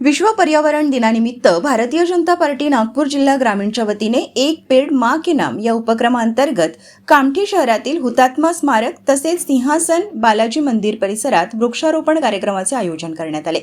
विश्व पर्यावरण दिनानिमित्त भारतीय जनता पार्टी नागपूर जिल्हा ग्रामीणच्या वतीने एक पेड़ मां के नाम या उपक्रमांतर्गत कामठी शहरातील हुतात्मा स्मारक तसेच सिंहासन बालाजी मंदिर परिसरात वृक्षारोपण कार्यक्रमाचे आयोजन करण्यात आले।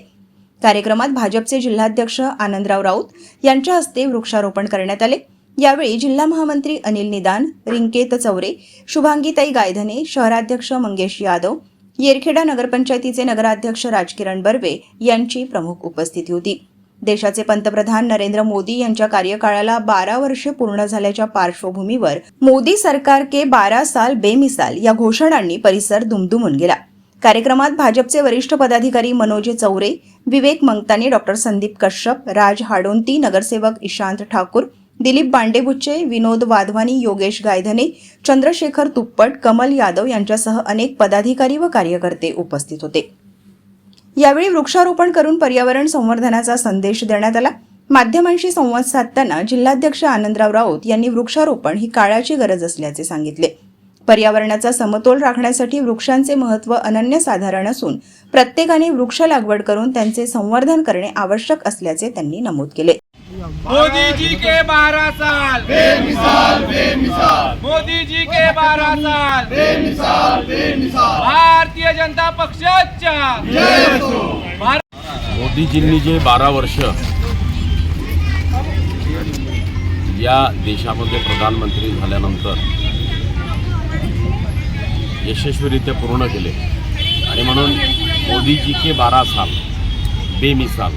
कार्यक्रमात भाजपचे जिल्हाध्यक्ष आनंदराव राऊत यांच्या हस्ते वृक्षारोपण करण्यात आले। यावेळी जिल्हा महामंत्री अनिल निदान, रिंकेत चौरे, शुभांगीताई गायधने, शहराध्यक्ष मंगेश यादव, येरखेडा नगरपंचायतीचे नगराध्यक्ष राजकिरण बर्वे यांची प्रमुख उपस्थिती होती। देशाचे पंतप्रधान नरेंद्र मोदी यांच्या कार्यकाळाला 12 वर्षे पूर्ण झाल्याच्या पार्श्वभूमीवर मोदी सरकार के 12 साल बेमिसाल या घोषणांनी परिसर दुमदुमून गेला। कार्यक्रमात भाजपचे वरिष्ठ पदाधिकारी मनोज चौरे, विवेक मंगतानी, डॉक्टर संदीप कश्यप, राज हाडोंती, नगरसेवक ईशांत ठाकूर, दिलीप बांडेबुच्चे, विनोद वाधवानी, योगेश गायधने, चंद्रशेखर तुप्पट, कमल यादव यांच्यासह अनेक पदाधिकारी व कार्यकर्ते उपस्थित होते। यावेळी वृक्षारोपण करून पर्यावरण संवर्धनाचा संदेश देण्यात आला। माध्यमांशी संवाद साधताना जिल्हाध्यक्ष आनंदराव राऊत यांनी वृक्षारोपण ही काळाची गरज असल्याचे सांगितले। पर्यावरणाचा समतोल राखण्यासाठी वृक्षांचे महत्त्व अनन्यसाधारण असून प्रत्येकाने वृक्ष लागवड करून त्यांचे संवर्धन करणे आवश्यक असल्याचे त्यांनी नमूद केले। मोदी जी के 12 साल बेमिसाल बेमिसाल, मोदी जी के 12 साल बेमिसाल बेमिसाल, भारतीय जनता पक्षाच्या जय असो। मोदीजींनी जे 12 वर्ष या देशामध्ये प्रधानमंत्री झाल्यानंतर यशस्वीरित्या पूर्ण केले आणि म्हणून मोदीजी के 12 साल बेमिसाल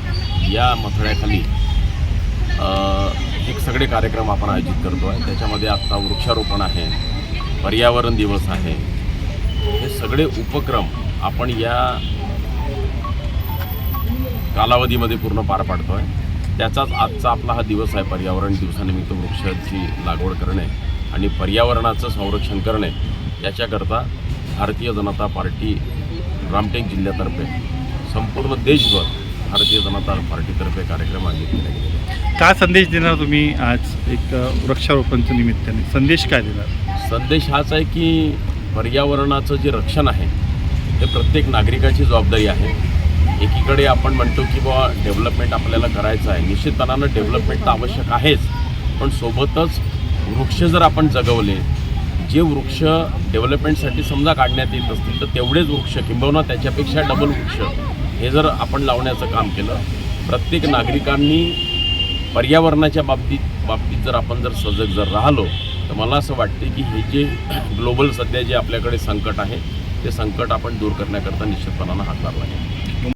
या मथळ्याखाली एक सगळे कार्यक्रम आपण आयोजित करतो आहे। त्याच्यामध्ये आता वृक्षारोपण आहे, पर्यावरण दिवस आहे, हे सगळे उपक्रम आपण या कालावधीमध्ये पूर्ण पार पाडतो आहे। त्याचाच आजचा आपला हा दिवस आहे। पर्यावरण दिवसानिमित्त वृक्षाची लागवड करणे आणि पर्यावरणाचं संरक्षण करणे याच्याकरता भारतीय जनता पार्टी रामटेक जिल्ह्यातर्फे संपूर्ण देशभर भारतीय जनता पार्टीतर्फे कार्यक्रम आयोजित केले गेले। काय संदेश देणार तुम्ही आज एक वृक्षारोपणच्या निमित्ताने? संदेश काय देणार? संदेश हाच आहे की पर्यावरणाचं जे रक्षण आहे हे प्रत्येक नागरिकाची जबाबदारी आहे। एकीकडे आपण म्हणतो की बाबा डेव्हलपमेंट आपल्याला करायचं आहे, निश्चितपणानं डेव्हलपमेंट तर आवश्यक आहेच, पण सोबतच वृक्ष जर आपण जगवले, जे वृक्ष डेव्हलपमेंटसाठी समजा काढण्यात येत असतील तर तेवढेच वृक्ष किंबहुना त्याच्यापेक्षा डबल वृक्ष हे जर आपण लावण्याचं काम केलं, प्रत्येक नागरिकांनी पर्यावरणाच्या बाबतीत जर आपण सजग राहिलो तर मला असं वाटते की हे जे ग्लोबल सध्या जे आपल्याकडे संकट आहे ते संकट आपण दूर करण्याकरता निश्चितपणानं हातभार लागेल।